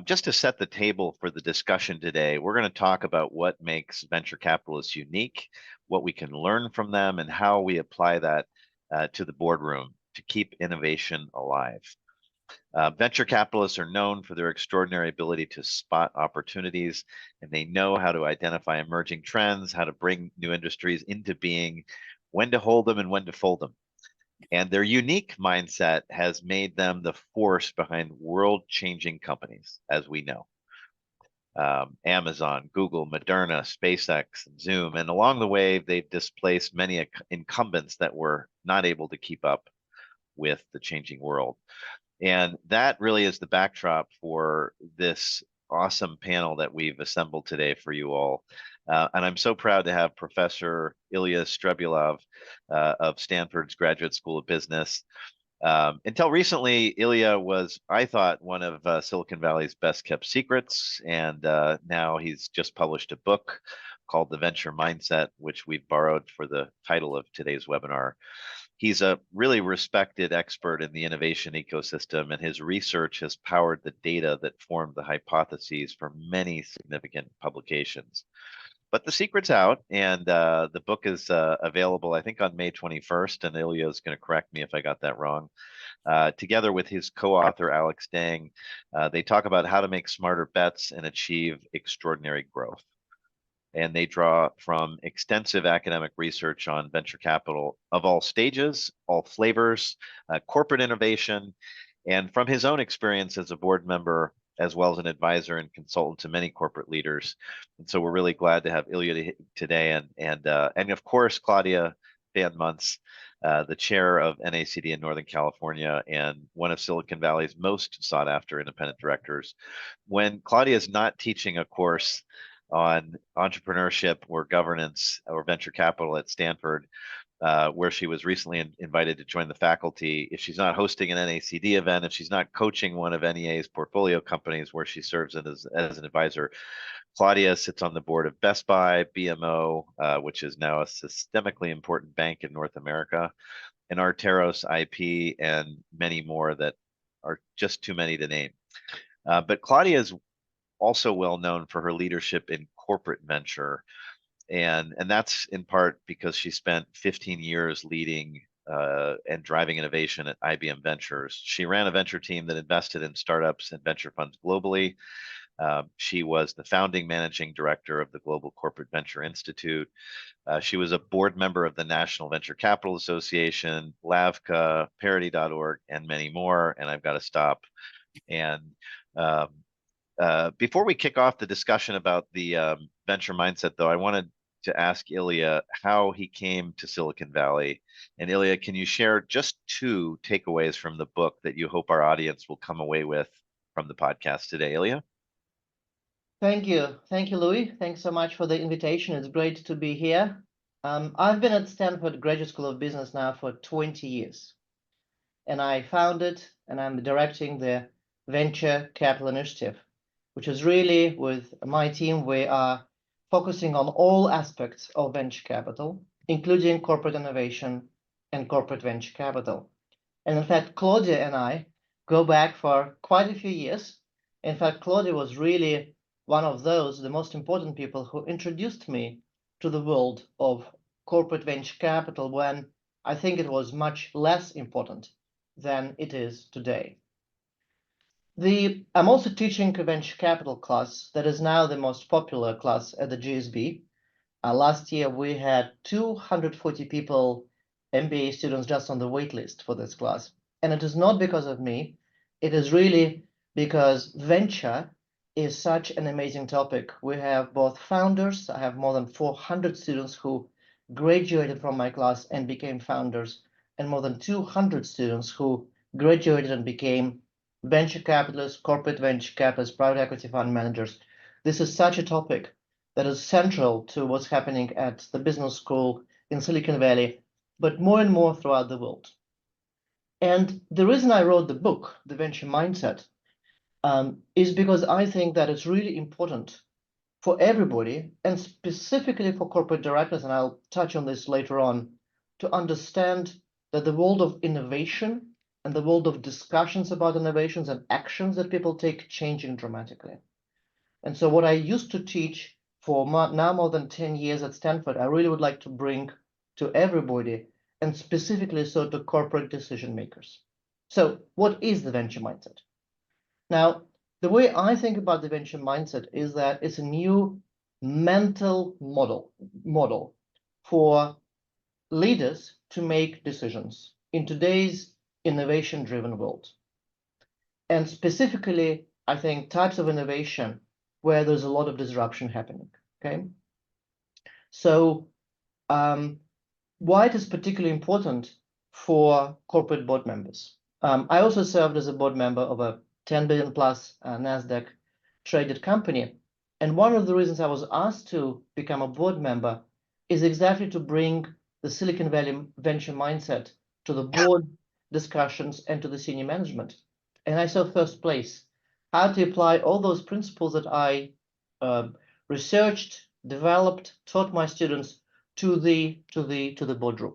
Just to set the table for the discussion today, we're going to talk about what makes venture capitalists unique, what we can learn from them, and how we apply that to the boardroom to keep innovation alive. Venture capitalists are known for their extraordinary ability to spot opportunities, and they know how to identify emerging trends, how to bring new industries into being, when to hold them and when to fold them. And their unique mindset has made them the force behind world-changing companies, as we know. Amazon, Google, Moderna, SpaceX, and Zoom. And along the way, they've displaced many incumbents that were not able to keep up with the changing world. And that really is the backdrop for this awesome panel that we've assembled today for you all. And I'm so proud to have Professor Ilya Strebulaev of Stanford's Graduate School of Business. Until recently, Ilya was, I thought, one of Silicon Valley's best kept secrets. And now he's just published a book called The Venture Mindset, which we've borrowed for the title of today's webinar. He's a really respected expert in the innovation ecosystem, and his research has powered the data that formed the hypotheses for many significant publications. But the secret's out, and the book is available, I think, on May 21st, and Ilya is going to correct me if I got that wrong. Together with his co-author, Alex Dang, they talk about how to make smarter bets and achieve extraordinary growth. And they draw from extensive academic research on venture capital of all stages, all flavors, corporate innovation, and from his own experience as a board member, as well as an advisor and consultant to many corporate leaders. And so we're really glad to have Ilya today, and of course, Claudia Van Munce, the chair of NACD in Northern California and one of Silicon Valley's most sought after independent directors. When Claudia is not teaching a course on entrepreneurship or governance or venture capital at Stanford, where she was recently invited to join the faculty, if she's not hosting an NACD event, if she's not coaching one of NEA's portfolio companies where she serves as an advisor, Claudia sits on the board of Best Buy, BMO, which is now a systemically important bank in North America, and Arteros IP, and many more that are just too many to name. But Claudia is also well known for her leadership in corporate venture. And that's in part because she spent 15 years leading and driving innovation at IBM Ventures. She ran a venture team that invested in startups and venture funds globally. She was the founding managing director of the Global Corporate Venture Institute. She was a board member of the National Venture Capital Association, LAVCA, Parity.org, and many more. And I've got to stop. And before we kick off the discussion about the venture mindset, though, I wanted to ask Ilya how he came to Silicon Valley. And Ilya, can you share just 2 takeaways from the book that you hope our audience will come away with from the podcast today? Ilya? Thank you. Thank you, Louis. Thanks so much for the invitation. It's great to be here. I've been at Stanford Graduate School of Business now for 20 years. And I founded and I'm directing the Venture Capital Initiative, which is really, with my team, we are focusing on all aspects of venture capital, including corporate innovation and corporate venture capital. And in fact, Claudia and I go back for quite a few years. In fact, Claudia was really one of those, the most important people who introduced me to the world of corporate venture capital when I think it was much less important than it is today. I'm also teaching a venture capital class that is now the most popular class at the GSB. Last year, we had 240 people, MBA students, just on the wait list for this class. And it is not because of me. It is really because venture is such an amazing topic. We have both founders. I have more than 400 students who graduated from my class and became founders, and more than 200 students who graduated and became venture capitalists, corporate venture capitalists, private equity fund managers. This is such a topic that is central to what's happening at the business school in Silicon Valley, but more and more throughout the world. And the reason I wrote the book, The Venture Mindset, is because I think that it's really important for everybody, and specifically for corporate directors, and I'll touch on this later on, to understand that the world of innovation and the world of discussions about innovations and actions that people take changing dramatically. And so what I used to teach for now more than 10 years at Stanford, I really would like to bring to everybody, and specifically so to corporate decision makers. So what is the venture mindset? Now, the way I think about the venture mindset is that it's a new mental model for leaders to make decisions in today's innovation-driven world. And specifically, I think types of innovation where there's a lot of disruption happening, okay? So why it is particularly important for corporate board members. I also served as a board member of a 10 billion plus NASDAQ traded company. And one of the reasons I was asked to become a board member is exactly to bring the Silicon Valley venture mindset to the board discussions and to the senior management. And I saw first place how to apply all those principles that I researched, developed, taught my students to the boardroom.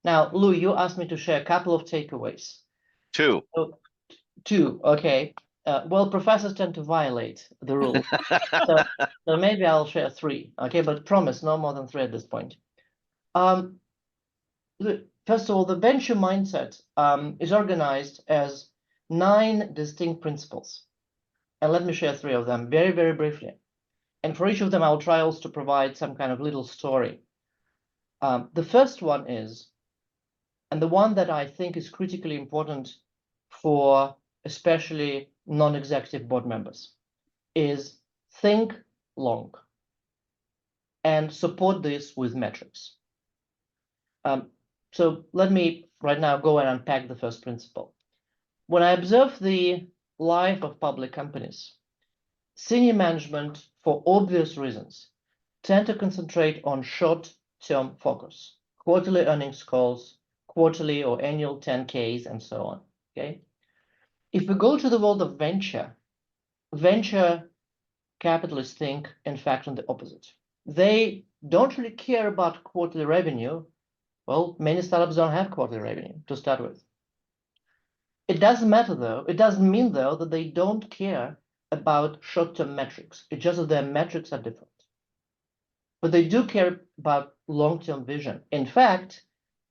Now, Lou, you asked me to share a couple of takeaways. Two. So, two, okay. Well, professors tend to violate the rule. so maybe I'll share three, okay, but promise no more than three at this point. First of all, the venture mindset is organized as 9 distinct principles. And let me share 3 of them very, very briefly. And for each of them, I'll try also to provide some kind of little story. The first one is, and the one that I think is critically important for especially non-executive board members, is think long and support this with metrics. So let me right now go and unpack the first principle. When I observe the life of public companies, senior management, for obvious reasons, tend to concentrate on short-term focus, quarterly earnings calls, quarterly or annual 10Ks, and so on, okay? If we go to the world of venture capitalists think, in fact, on the opposite. They don't really care about quarterly revenue. Well, many startups don't have quarterly revenue to start with. It doesn't matter, though. It doesn't mean, though, that they don't care about short-term metrics. It's just that their metrics are different. But they do care about long-term vision. In fact,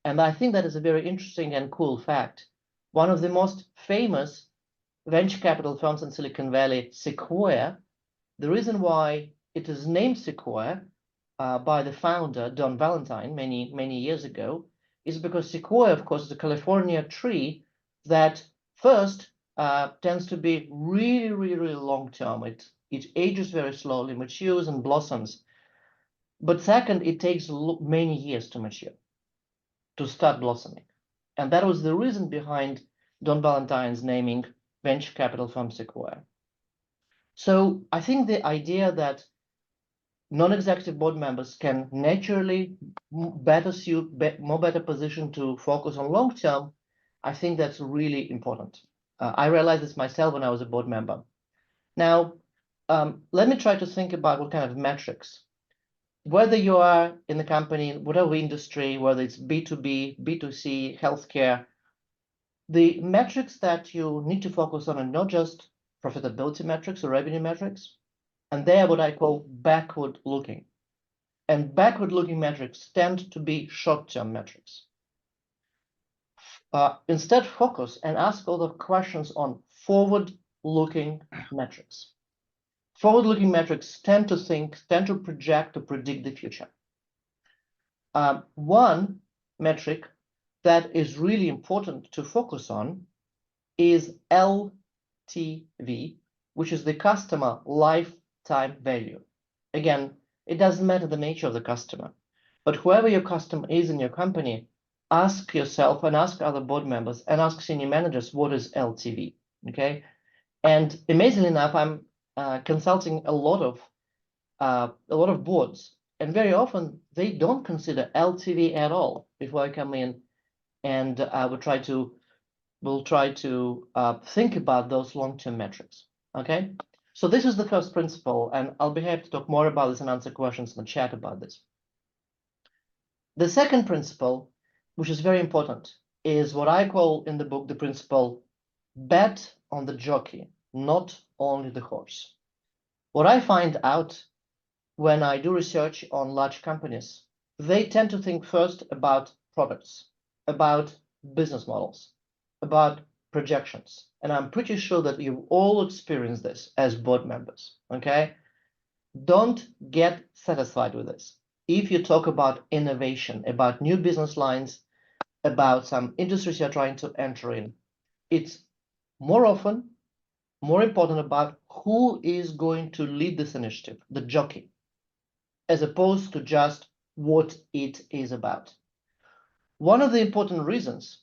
and I think that is a very interesting and cool fact, one of the most famous venture capital firms in Silicon Valley, Sequoia, the reason why it is named Sequoia by the founder, Don Valentine, many, many years ago, is because Sequoia, of course, is a California tree that first tends to be really, really, really long-term. It ages very slowly, matures and blossoms. But second, it takes many years to mature, to start blossoming. And that was the reason behind Don Valentine's naming venture capital firm Sequoia. So I think the idea that non-executive board members can naturally more better position to focus on long-term, I think that's really important. I realized this myself when I was a board member. Now, let me try to think about what kind of metrics. Whether you are in the company, whatever industry, whether it's B2B, B2C, healthcare, the metrics that you need to focus on are not just profitability metrics or revenue metrics, and they are what I call backward looking. And backward looking metrics tend to be short-term metrics. Instead, focus and ask all the questions on forward-looking metrics. Forward-looking metrics tend to project, to predict the future. One metric that is really important to focus on is LTV, which is the customer lifetime value. Again, it doesn't matter the nature of the customer, but whoever your customer is in your company, ask yourself and ask other board members and ask senior managers, what is LTV, okay? And amazingly enough, I'm consulting a lot of boards, and very often they don't consider LTV at all before I come in, and we'll try to think about those long-term metrics. Okay, so this is the first principle, and I'll be happy to talk more about this and answer questions in the chat about this. The second principle, which is very important, is what I call in the book the principle, bet on the jockey, not only the horse. What I find out when I do research on large companies, they tend to think first about products, about business models, about projections. And I'm pretty sure that you've all experienced this as board members, okay? Don't get satisfied with this. If you talk about innovation, about new business lines, about some industries you're trying to enter in, it's more often more important about who is going to lead this initiative, the jockey, as opposed to just what it is about. One of the important reasons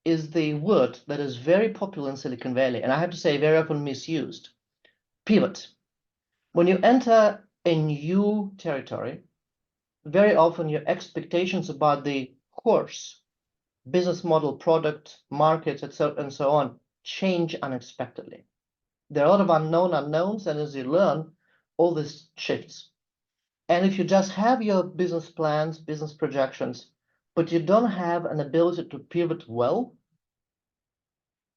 is the word that is very popular in Silicon Valley, and I have to say very often misused, pivot. When you enter a new territory, very often your expectations about the course, business model, product, market, etc., and so on, change unexpectedly. There are a lot of unknowns, and as you learn, all this shifts. And if you just have your business plans, business projections, but you don't have an ability to pivot well,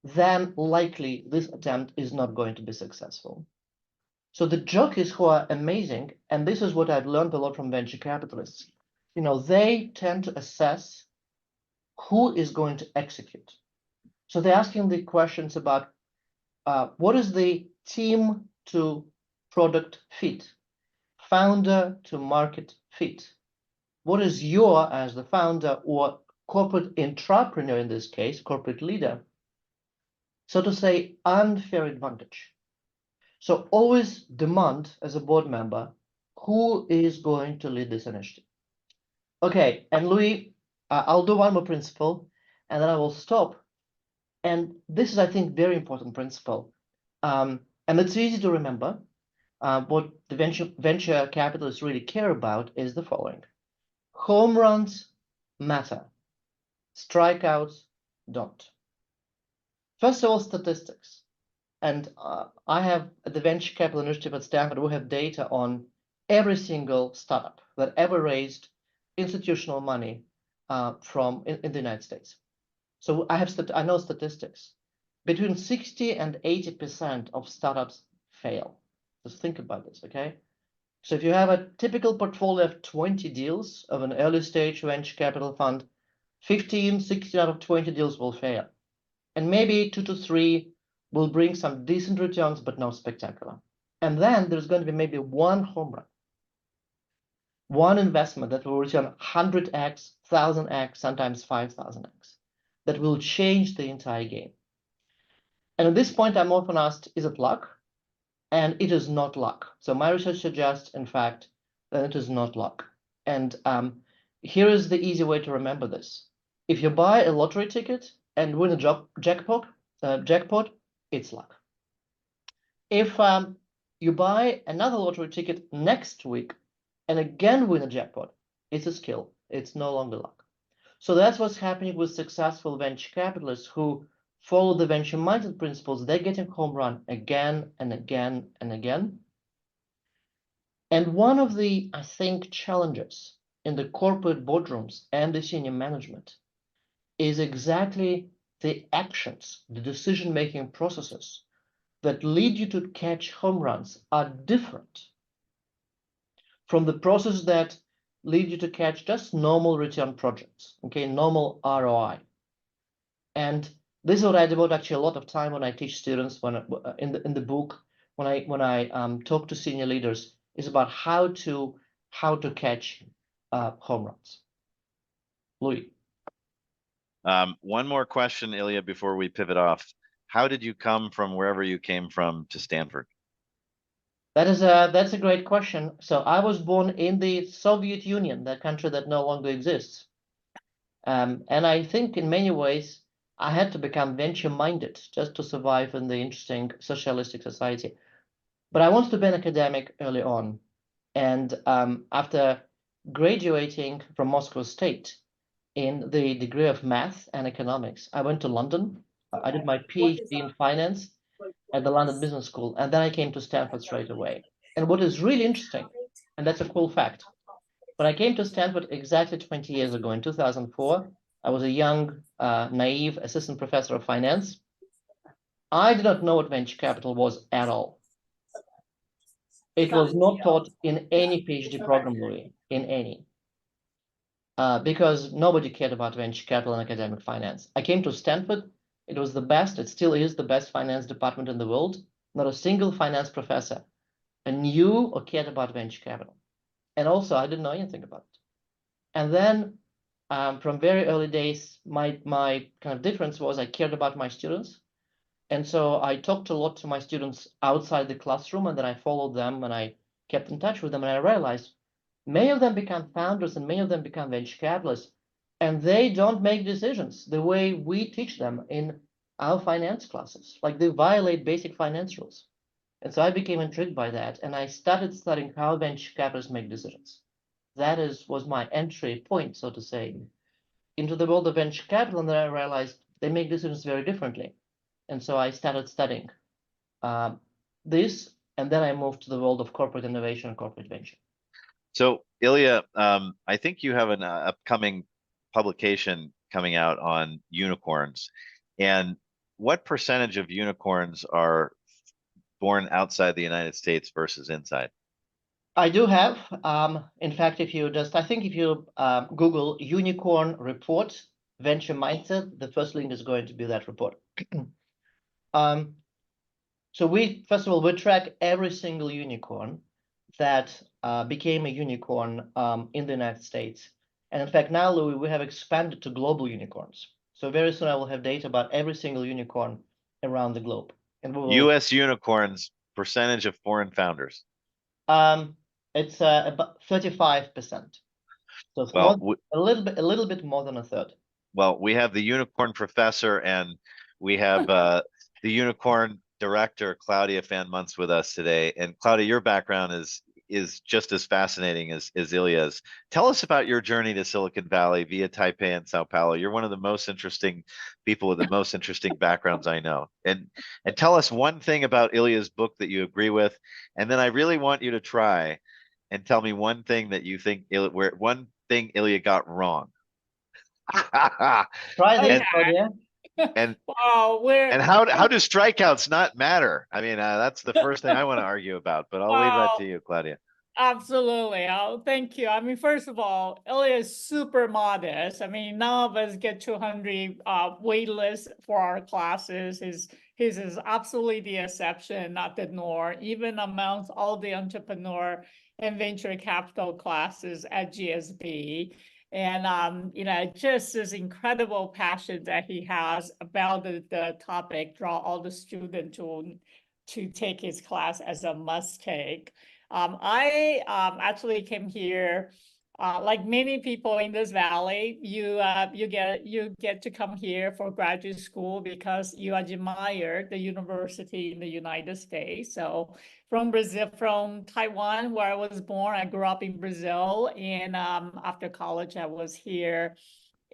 then likely this attempt is not going to be successful. So the jockeys who are amazing, and this is what I've learned a lot from venture capitalists, they tend to assess who is going to execute. So they're asking the questions about what is the team to product fit, founder to market fit. What is your, as the founder or corporate entrepreneur in this case, corporate leader, so to say, unfair advantage? So always demand as a board member, who is going to lead this initiative? Okay, and Louis, I'll do one more principle, and then I will stop. And this is, I think, very important principle. And it's easy to remember. What the venture capitalists really care about is the following. Home runs matter. Strikeouts don't. First of all, statistics. And I have at the Venture Capital Initiative at Stanford, we have data on every single startup that ever raised institutional money in the United States. So I know statistics. Between 60 and 80% of startups fail. Just think about this, okay? So if you have a typical portfolio of 20 deals of an early stage venture capital fund, 16 out of 20 deals will fail. And maybe 2 to 3 will bring some decent returns, but not spectacular. And then there's going to be maybe one home run, one investment that will return 100x, 1000x, sometimes 5000x, that will change the entire game. And at this point, I'm often asked, is it luck? And it is not luck. So my research suggests, in fact, that it is not luck. And here is the easy way to remember this. If you buy a lottery ticket and win a jackpot, it's luck. If you buy another lottery ticket next week and again win a jackpot, it's a skill. It's no longer luck. So that's what's happening with successful venture capitalists who follow the venture-minded principles. They're getting home run again and again and again. And one of the, I think, challenges in the corporate boardrooms and the senior management is exactly the actions, the decision-making processes that lead you to catch home runs are different from the process that lead you to catch just normal return projects, okay, normal ROI. And this is what I devote actually a lot of time when I teach students, in the book, when I talk to senior leaders, is about how to catch home runs. Louis. One more question, Ilya, before we pivot off. How did you come from wherever you came from to Stanford? That's a great question. So I was born in the Soviet Union, that country that no longer exists. And I think in many ways, I had to become venture-minded just to survive in the interesting socialistic society. But I wanted to be an academic early on. And after graduating from Moscow State in the degree of math and economics, I went to London. I did my PhD in finance at the London Business School, and then I came to Stanford straight away. And what is really interesting, and that's a cool fact, when I came to Stanford exactly 20 years ago in 2004, I was a young, naive assistant professor of finance. I did not know what venture capital was at all. It was not taught in any PhD program, Louis, in any. Because nobody cared about venture capital and academic finance. I came to Stanford. It was the best. It still is the best finance department in the world. Not a single finance professor knew or cared about venture capital. And also, I didn't know anything about it. And then from very early days, my kind of difference was I cared about my students. And so I talked a lot to my students outside the classroom, and then I followed them and I kept in touch with them. And I realized many of them become founders and many of them become venture capitalists, and they don't make decisions the way we teach them in our finance classes. Like they violate basic finance rules. And so I became intrigued by that, and I started studying how venture capitalists make decisions. That was my entry point, so to say, into the world of venture capital, and then I realized they make decisions very differently. And so I started studying this, and then I moved to the world of corporate innovation and corporate venture. So Ilya, I think you have an upcoming publication coming out on unicorns. And what percentage of unicorns are born outside the United States versus inside? I do have. In fact, if you Google unicorn report venture mindset, the first link is going to be that report. So first of all, we track every single unicorn that became a unicorn in the United States. And in fact, now, Louis, we have expanded to global unicorns. So very soon I will have data about every single unicorn around the globe. And we will, U.S. unicorns, percentage of foreign founders. It's about 35%. So Well, a little bit more than a third. Well, we have the unicorn professor and we have the unicorn director, Claudia Van Munce, with us today. And Claudia, your background is just as fascinating as Ilya's. Tell us about your journey to Silicon Valley via Taipei and Sao Paulo. You're one of the most interesting people with the most interesting backgrounds I know. And tell us one thing about Ilya's book that you agree with. And then I really want you to try and tell me one thing that you think one thing Ilya got wrong. Try this, Claudia. And wow, and how do strikeouts not matter? I mean, that's the first thing I want to argue about, but I'll leave that to you, Claudia. Absolutely. Oh, thank you. I mean, first of all, Ilya is super modest. I mean, none of us get 200 wait lists for our classes. His is absolutely the exception, not the norm, even amongst all the entrepreneur and venture capital classes at GSB. And, you know, just this incredible passion that he has about the topic, draw all the students to take his class as a must take. I actually came here, like many people in this valley. You get to come here for graduate school because you admire the university in the United States. So from Brazil, from Taiwan, where I was born, I grew up in Brazil, and after college, I was here.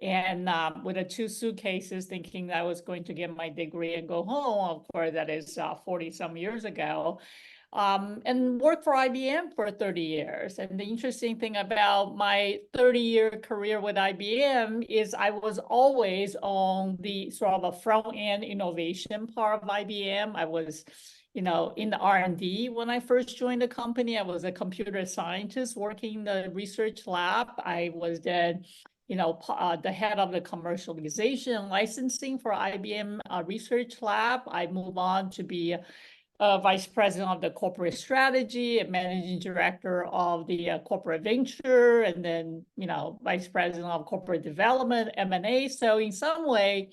And with the 2 suitcases, thinking that I was going to get my degree and go home. Of course, that is 40 some years ago. And worked for IBM for 30 years. And the interesting thing about my 30-year career with IBM is I was always on the sort of a front-end innovation part of IBM. I was, you know, in the R&D when I first joined the company. I was a computer scientist working in the research lab. I was then, you know, the head of the commercialization and licensing for IBM research lab. I moved on to be vice president of the corporate strategy and managing director of the corporate venture, and then, you know, vice president of corporate development, M&A. So in some way,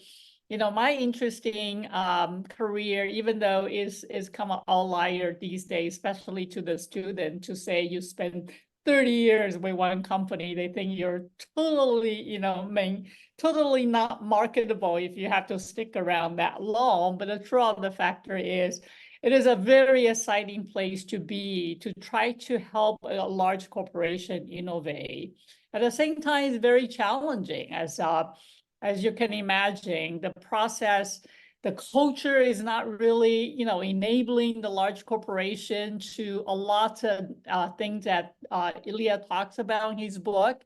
you know, my interesting career, even though is kind of outlier these days, especially to the student, to say you spend 30 years with one company, they think you're totally, you know, totally not marketable if you have to stick around that long. But the truth of the factor is, it is a very exciting place to be, to try to help a large corporation innovate. At the same time, it's very challenging, as you can imagine. The process, the culture is not really, you know, enabling the large corporation to a lot of things that Ilya talks about in his book.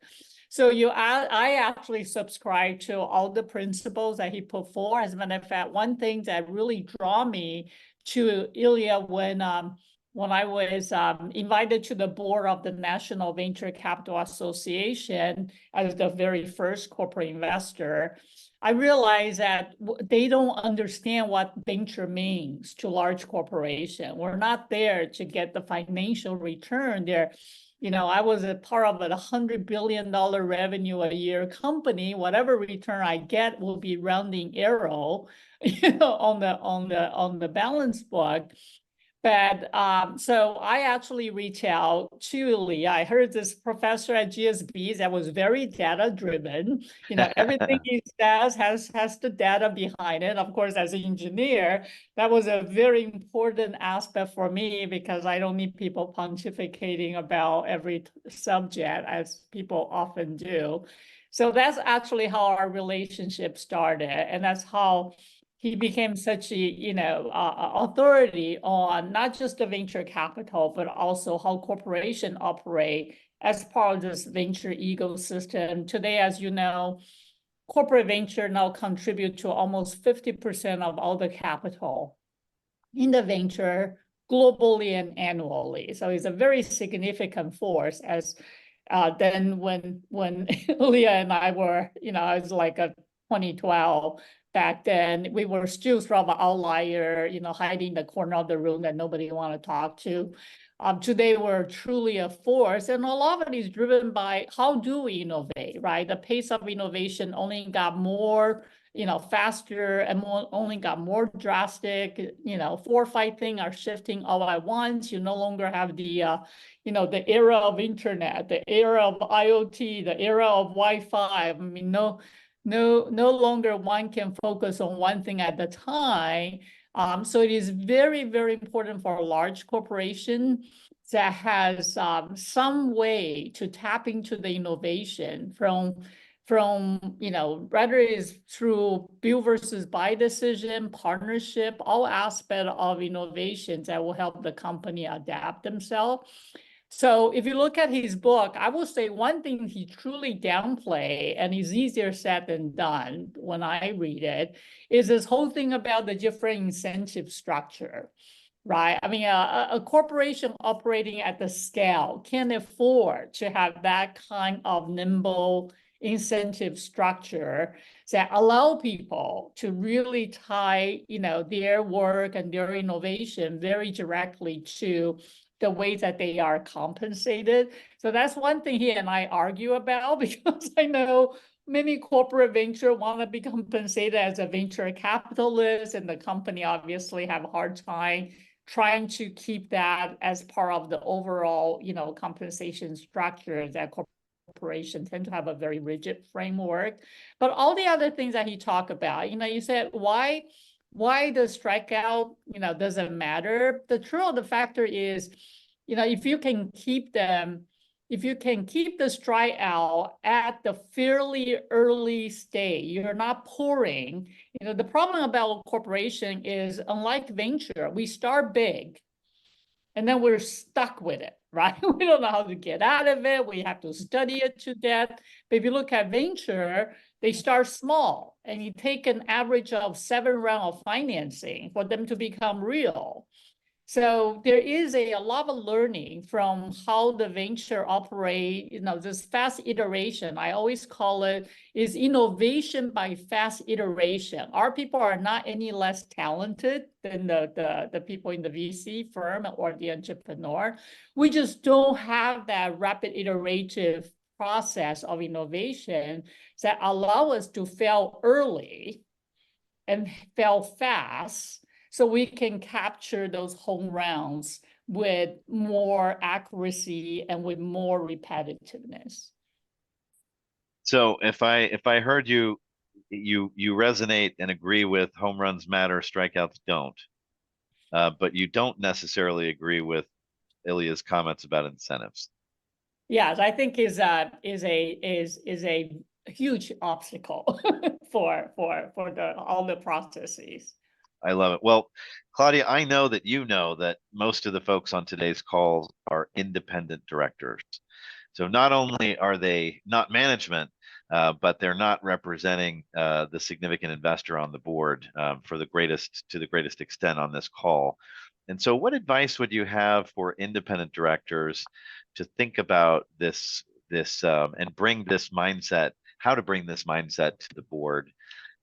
So I actually subscribe to all the principles that he put forward. As a matter of fact, one thing that really draw me to Ilya when I was invited to the board of the National Venture Capital Association as the very first corporate investor, I realized that they don't understand what venture means to large corporation. We're not there to get the financial return there. I was a part of a $100 billion revenue a year company. Whatever return I get will be rounding error, on the balance book. But so I actually reached out to Ilya. I heard this professor at GSB that was very data driven. Everything he says has the data behind it. Of course, as an engineer, that was a very important aspect for me because I don't need people pontificating about every subject as people often do. So that's actually how our relationship started, and that's how he became such a authority on not just the venture capital, but also how corporations operate as part of this venture ecosystem. Today, as you know, corporate venture now contribute to almost 50% of all the capital in the venture globally and annually. So it's a very significant force. As then when Ilya and I were, it was like a 2012. Back then, we were still sort of an outlier, hiding in the corner of the room that nobody wanted to talk to. Today, we're truly a force, and a lot of it is driven by how do we innovate, right? The pace of innovation only got more, faster and only got more drastic. 4 or 5 things are shifting all at once. You no longer have the the era of internet, the era of IoT, the era of Wi-Fi. I mean, no longer one can focus on one thing at a time. So it is very, very important for a large corporation that has some way to tap into the innovation from whether it's through build versus buy decision, partnership, all aspects of innovations that will help the company adapt themselves. So if you look at his book, I will say one thing he truly downplay, and is easier said than done when I read it, is this whole thing about the different incentive structure, right? I mean, a corporation operating at the scale can afford to have that kind of nimble incentive structure that allow people to really tie, their work and their innovation very directly to the way that they are compensated. So that's one thing he and I argue about, because I know many corporate venture want to be compensated as a venture capitalist, and the company obviously have a hard time trying to keep that as part of the overall, compensation structure that corporations tend to have a very rigid framework. But all the other things that he talked about, you said, why the strikeout, doesn't matter. The truth of the factor is, if you can keep the strikeout at the fairly early stage, you're not pouring. The problem about corporation is, unlike venture, we start big and then we're stuck with it, right? We don't know how to get out of it. We have to study it to death. But if you look at venture, they start small, and you take an average of 7 rounds of financing for them to become real. So there is a lot of learning from how the venture operate, this fast iteration. I always call it is innovation by fast iteration. Our people are not any less talented than the people in the VC firm or the entrepreneur. We just don't have that rapid iterative process of innovation that allow us to fail early and fail fast, so we can capture those home runs with more accuracy and with more repetitiveness. So if I heard you resonate and agree with home runs matter, strikeouts don't, but you don't necessarily agree with Ilya's comments about incentives. Yes, I think is a huge obstacle for all the processes. I love it. Well, Claudia, I know that most of the folks on today's calls are independent directors. So not only are they not management, but they're not representing the significant investor on the board to the greatest extent on this call. And so what advice would you have for independent directors to think about this and bring this mindset, how to bring this mindset to the board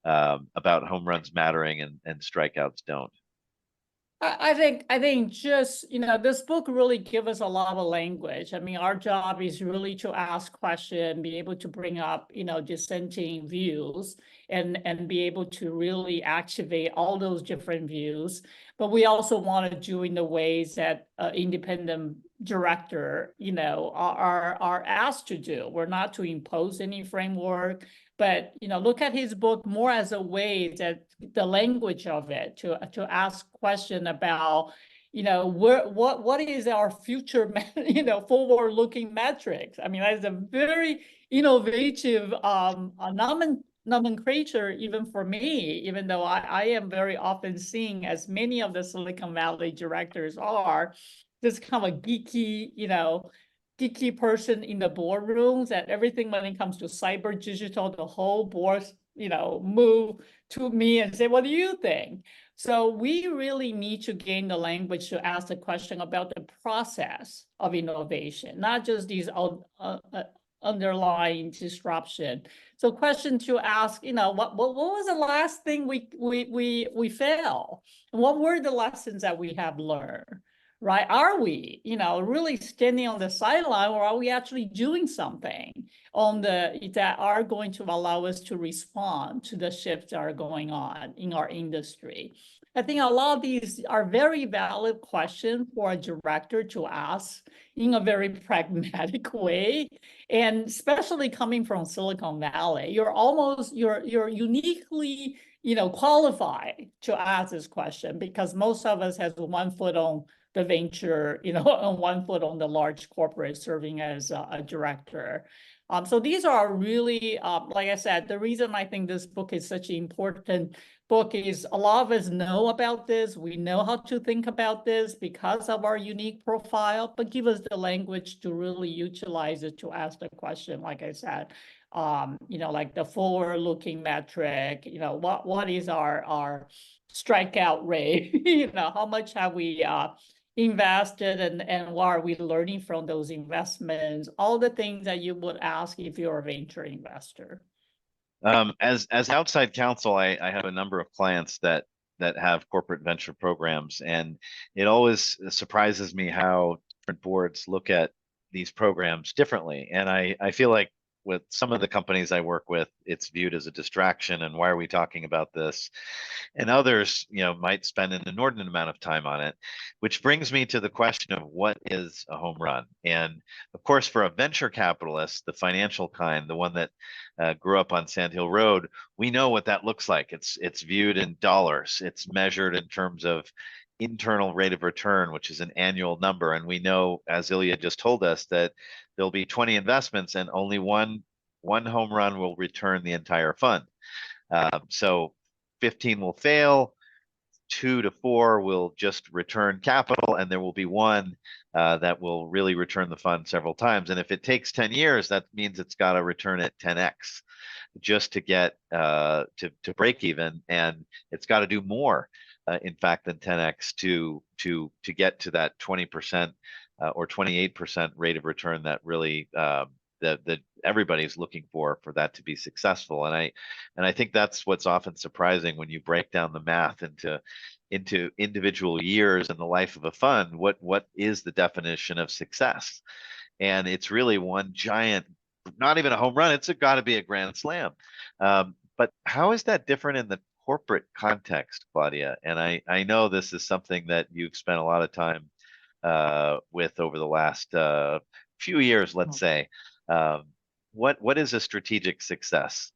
about home runs mattering and strikeouts don't? I think just, this book really gives us a lot of language. I mean, our job is really to ask questions, be able to bring up, dissenting views and be able to really activate all those different views. But we also want to do in the ways that independent director, are asked to do. We're not to impose any framework, but look at his book more as a way that the language of it to ask question about what is our future forward-looking metrics. I mean, that's a very innovative nomenclature even for me, even though I am very often seeing, as many of the Silicon Valley directors are, this kind of geeky person in the boardrooms, that everything when it comes to cyber digital, the whole board, move to me and say, what do you think? So we really need to gain the language to ask the question about the process of innovation, not just these underlying disruption. So question to ask, what was the last thing we failed? And what were the lessons that we have learned? Right? Are we, really standing on the sideline, or are we actually doing something that are going to allow us to respond to the shifts that are going on in our industry? I think a lot of these are very valid questions for a director to ask in a very pragmatic way, and especially coming from Silicon Valley, you're uniquely qualified to ask this question, because most of us has one foot on the venture, and one foot on the large corporate serving as a director. So these are really, like I said, the reason I think this book is such an important book is a lot of us know about this. We know how to think about this because of our unique profile, but give us the language to really utilize it to ask the question, like I said, like the forward-looking metric, what is our strikeout rate? How much have we invested, and what are we learning from those investments? All the things that you would ask if you're a venture investor. As outside counsel, I have a number of clients that have corporate venture programs, and it always surprises me how different boards look at these programs differently. And I feel like with some of the companies I work with, it's viewed as a distraction, and why are we talking about this? And others, might spend an inordinate amount of time on it, which brings me to the question of what is a home run? And of course, for a venture capitalist, the financial kind, the one that grew up on Sand Hill Road, we know what that looks like. It's viewed in dollars. It's measured in terms of internal rate of return, which is an annual number. And we know, as Ilya just told us, that there'll be 20 investments and only one home run will return the entire fund. So 15 will fail, 2 to 4 will just return capital, and there will be one that will really return the fund several times. And if it takes 10 years, that means it's got to return at 10x just to get to break even, and it's got to do more, in fact, than 10x to get to that 20% or 28% rate of return that really that everybody's looking for that to be successful. And I think that's what's often surprising when you break down the math into individual years in the life of a fund. What is the definition of success? And it's really one giant, not even a home run. It's got to be a grand slam. But how is that different in the corporate context, Claudia? And I know this is something that you've spent a lot of time with over the last few years, let's say. What is a strategic success?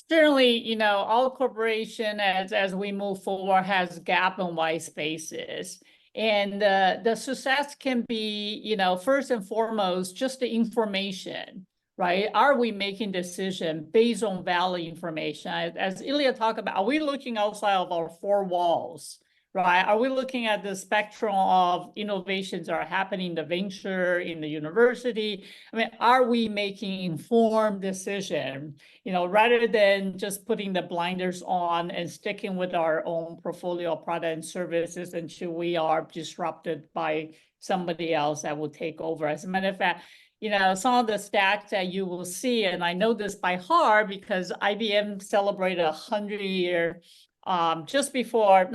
Certainly, all corporation as we move forward has gap and white spaces. And the success can be, first and foremost, just the information, right? Are we making decision based on valid information? As Ilya talked about, are we looking outside of our four walls, right? Are we looking at the spectrum of innovations that are happening in the venture, in the university? I mean, are we making informed decision, rather than just putting the blinders on and sticking with our own portfolio of product and services until we are disrupted by somebody else that will take over? As a matter of fact, some of the stats that you will see, and I know this by heart because IBM celebrated 100-year just before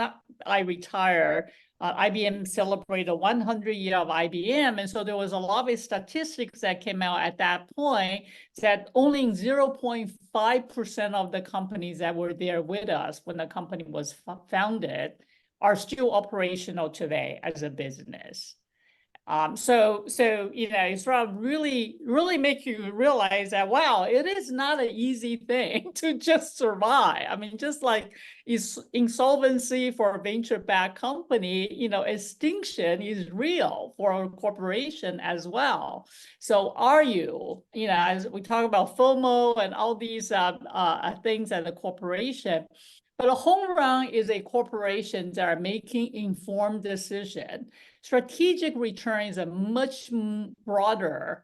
I retire. IBM celebrated 100 year of IBM. And so there was a lot of statistics that came out at that point that only 0.5% of the companies that were there with us when the company was founded are still operational today as a business. So it's sort of really make you realize that, wow, it is not an easy thing to just survive. I mean, just like insolvency for a venture-backed company, extinction is real for a corporation as well. So are you, as we talk about FOMO and all these things at a corporation, but a home run is a corporation that are making informed decision. Strategic return is a much broader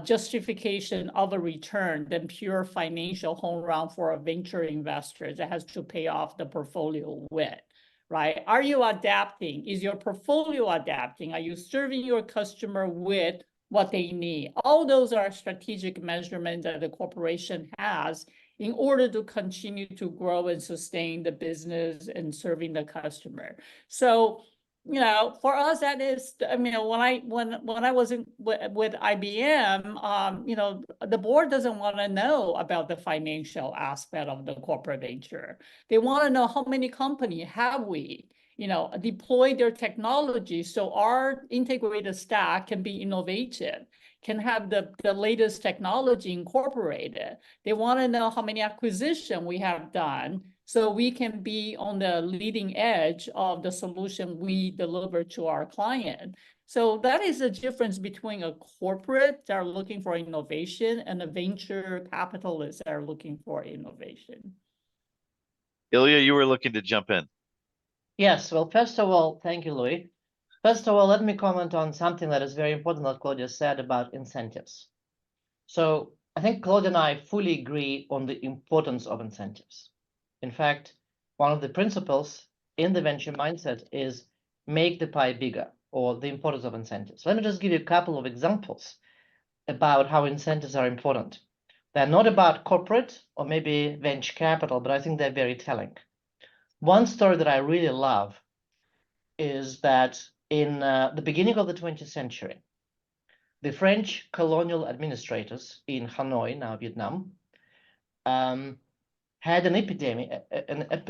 justification of a return than pure financial home run for a venture investor that has to pay off the portfolio with, right? Are you adapting? Is your portfolio adapting? Are you serving your customer with what they need? All those are strategic measurements that the corporation has in order to continue to grow and sustain the business and serving the customer. So, for us, that is, when I was with IBM, the board doesn't want to know about the financial aspect of the corporate venture. They want to know how many companies have we, deployed their technology so our integrated stack can be innovative, can have the latest technology incorporated. They want to know how many acquisitions we have done so we can be on the leading edge of the solution we deliver to our client. So that is the difference between a corporate that are looking for innovation and a venture capitalist that are looking for innovation. Ilya, you were looking to jump in. Yes, well, first of all, thank you, Louis. First of all, let me comment on something that is very important that Claudia said about incentives. So I think Claudia and I fully agree on the importance of incentives. In fact, one of the principles in the venture mindset is make the pie bigger, or the importance of incentives. Let me just give you a couple of examples about how incentives are important. They're not about corporate or maybe venture capital, but I think they're very telling. One story that I really love is that in the beginning of the 20th century, the French colonial administrators in Hanoi, now Vietnam, had an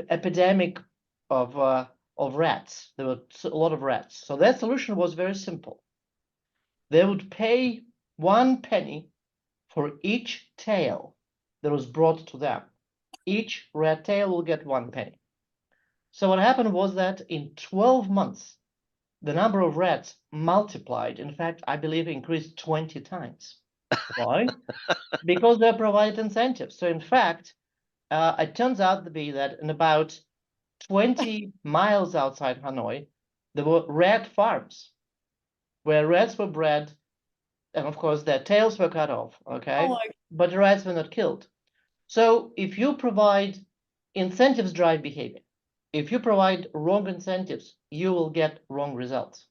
epidemic of rats. There were a lot of rats. So their solution was very simple. They would pay 1 penny for each tail that was brought to them. Each rat tail will get 1 penny. So what happened was that in 12 months, the number of rats multiplied. In fact, I believe increased 20 times. Why? Because they provided incentives. So in fact, it turns out to be that in about 20 miles outside Hanoi, there were rat farms where rats were bred, and of course their tails were cut off, okay? But the rats were not killed. So if you provide incentives drive behavior, if you provide wrong incentives, you will get wrong results.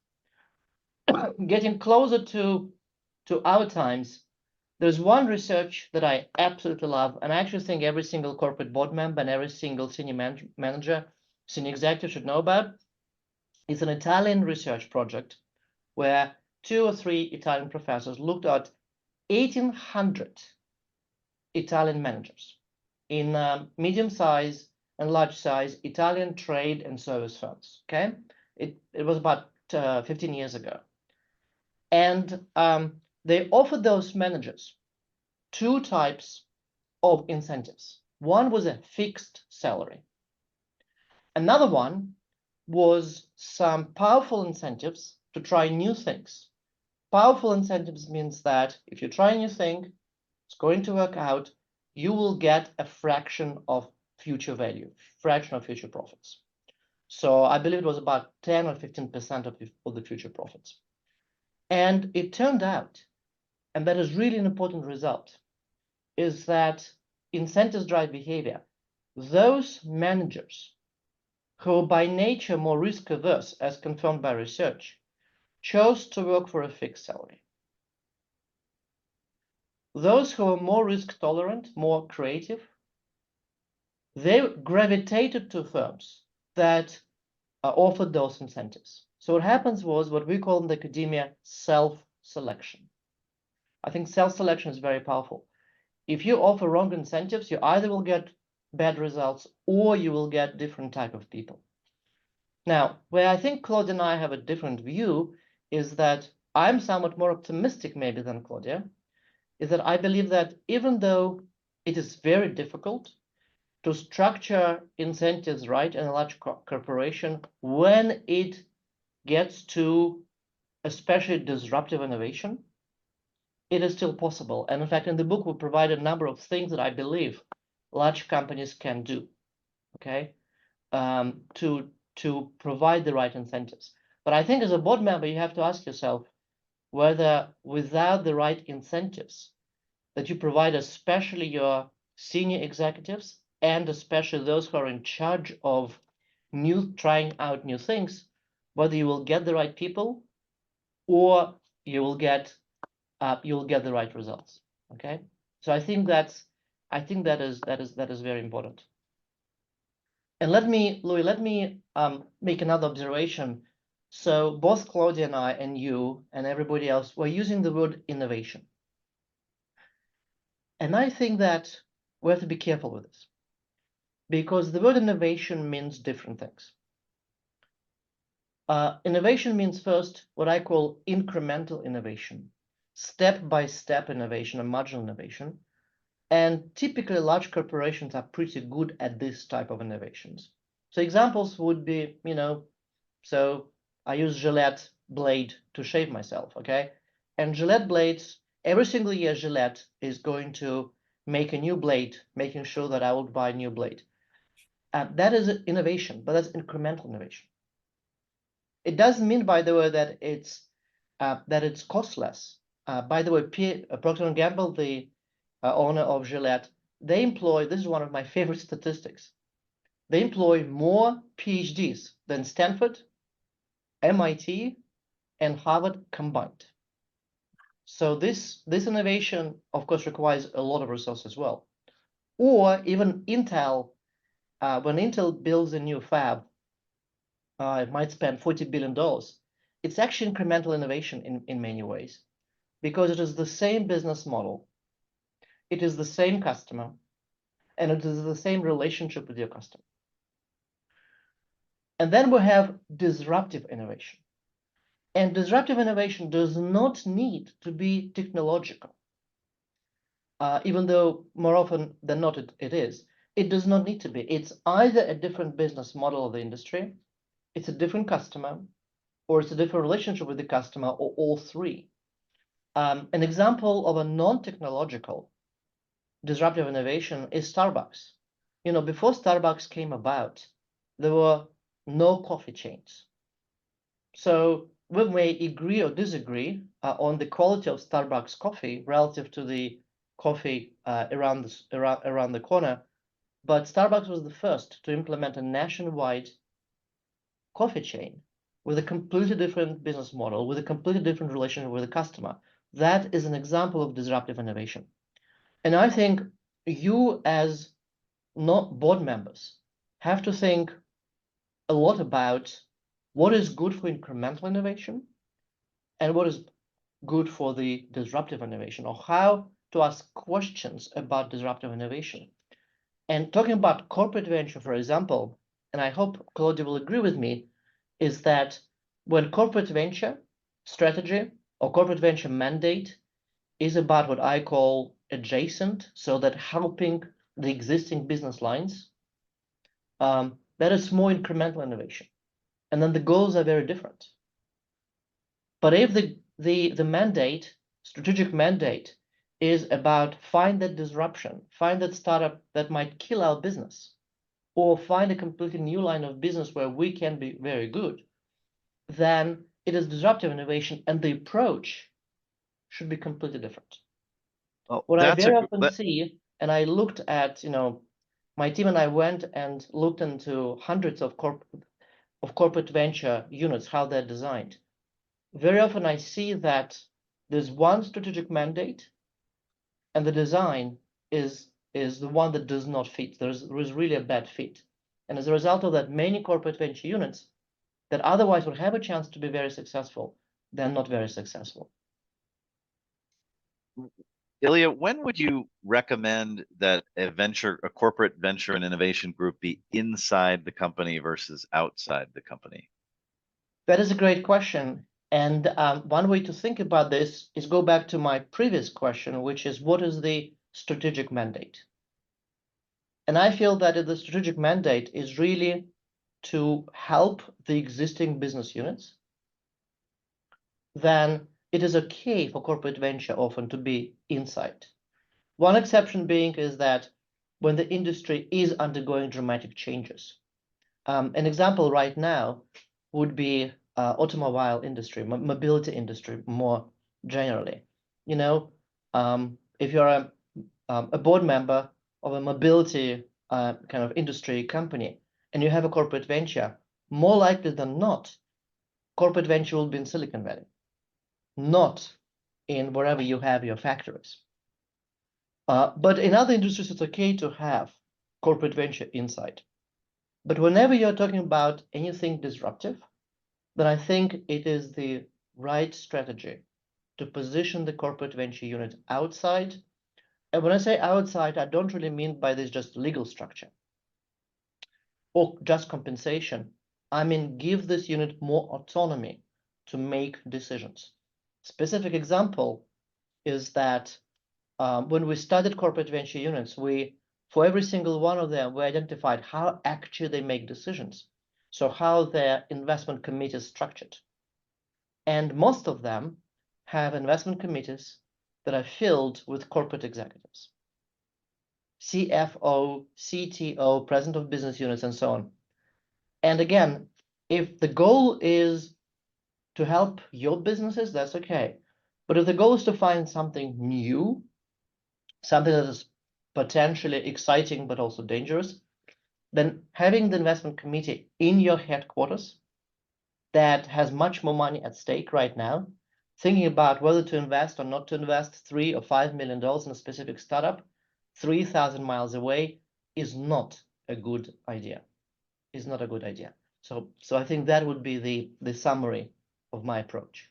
Getting closer to our times, there's one research that I absolutely love, and I actually think every single corporate board member and every single senior manager, senior executive should know about. It's an Italian research project where 2 or 3 Italian professors looked at 1,800 Italian managers in medium-size and large-size Italian trade and service firms, okay? It was about 15 years ago. And they offered those managers 2 types of incentives. One was a fixed salary. Another one was some powerful incentives to try new things. Powerful incentives means that if you try a new thing, it's going to work out, you will get a fraction of future value, fraction of future profits. So I believe it was about 10 or 15% of the future profits. And it turned out, and that is really an important result, is that incentives drive behavior. Those managers who by nature more risk averse, as confirmed by research, chose to work for a fixed salary. Those who are more risk tolerant, more creative, they gravitated to firms that offered those incentives. So what happens was what we call in the academia self-selection. I think self-selection is very powerful. If you offer wrong incentives, you either will get bad results or you will get different type of people. Now, where I think Claudia and I have a different view is that I'm somewhat more optimistic maybe than Claudia, is that I believe that even though it is very difficult to structure incentives right in a large corporation when it gets to especially disruptive innovation, it is still possible. And in fact, in the book, we provide a number of things that I believe large companies can do, okay, to provide the right incentives. But I think as a board member, you have to ask yourself whether without the right incentives that you provide, especially your senior executives, and especially those who are in charge of trying out new things, whether you will get the right people or you will get the right results. Okay, so I think that is very important. And Louis, let me make another observation. So both Claudia and I and you and everybody else were using the word innovation. And I think that we have to be careful with this, because the word innovation means different things. Innovation means first what I call incremental innovation, step-by-step innovation, or marginal innovation. And typically large corporations are pretty good at this type of innovations. So examples would be, so I use Gillette blade to shave myself, okay? And Gillette blades, every single year Gillette is going to make a new blade, making sure that I will buy a new blade. That is innovation, but that's incremental innovation. It doesn't mean, by the way, that it's costless. By the way, Procter & Gamble, the owner of Gillette, they employ, this is one of my favorite statistics, they employ more PhDs than Stanford, MIT, and Harvard combined. So this innovation, of course, requires a lot of resources as well. Or even Intel, when Intel builds a new fab, it might spend $40 billion. It's actually incremental innovation in many ways, because it is the same business model, it is the same customer, and it is the same relationship with your customer. And then we have disruptive innovation. And disruptive innovation does not need to be technological. Even though more often than not it is. It does not need to be. It's either a different business model of the industry, it's a different customer, or it's a different relationship with the customer, or all three. An example of a non-technological disruptive innovation is Starbucks. Before Starbucks came about, there were no coffee chains. So we may agree or disagree on the quality of Starbucks coffee relative to the coffee around the corner, but Starbucks was the first to implement a nationwide coffee chain with a completely different business model, with a completely different relationship with the customer. That is an example of disruptive innovation. And I think you, as not board members, have to think a lot about what is good for incremental innovation and what is good for the disruptive innovation, or how to ask questions about disruptive innovation. And talking about corporate venture, for example, and I hope Claudia will agree with me, is that when corporate venture strategy or corporate venture mandate is about what I call adjacent, so that helping the existing business lines, that is more incremental innovation. And then the goals are very different. But if the mandate, strategic mandate, is about find that disruption, find that startup that might kill our business, or find a completely new line of business where we can be very good, then it is disruptive innovation, and the approach should be completely different. Well, What I that's very a often see, and I looked at, my team and I went and looked into hundreds of corporate venture units, how they're designed. Very often I see that there's one strategic mandate, and the design is the one that does not fit. There is really a bad fit. And as a result of that, many corporate venture units that otherwise would have a chance to be very successful, they're not very successful. Ilya, when would you recommend that a corporate venture and innovation group be inside the company versus outside the company? That is a great question. And one way to think about this is go back to my previous question, which is what is the strategic mandate? And I feel that the strategic mandate is really to help the existing business units. Then it is okay for corporate venture often to be inside. One exception being is that when the industry is undergoing dramatic changes. An example right now would be automobile industry, mobility industry more generally. If you're a board member of a mobility kind of industry company and you have a corporate venture, more likely than not, corporate venture will be in Silicon Valley, not in wherever you have your factories. But in other industries, it's okay to have corporate venture inside. But whenever you're talking about anything disruptive, then I think it is the right strategy to position the corporate venture unit outside. And when I say outside, I don't really mean by this just legal structure or just compensation. I mean, give this unit more autonomy to make decisions. Specific example is that when we studied corporate venture units, for every single one of them, we identified how actually they make decisions. So how their investment committee is structured. And most of them have investment committees that are filled with corporate executives. CFO, CTO, president of business units, and so on. And again, if the goal is to help your businesses, that's okay. But if the goal is to find something new, something that is potentially exciting but also dangerous, then having the investment committee in your headquarters that has much more money at stake right now, thinking about whether to invest or not to invest $3 or $5 million in a specific startup 3,000 miles away is not a good idea. Is not a good idea. So I think that would be the summary of my approach.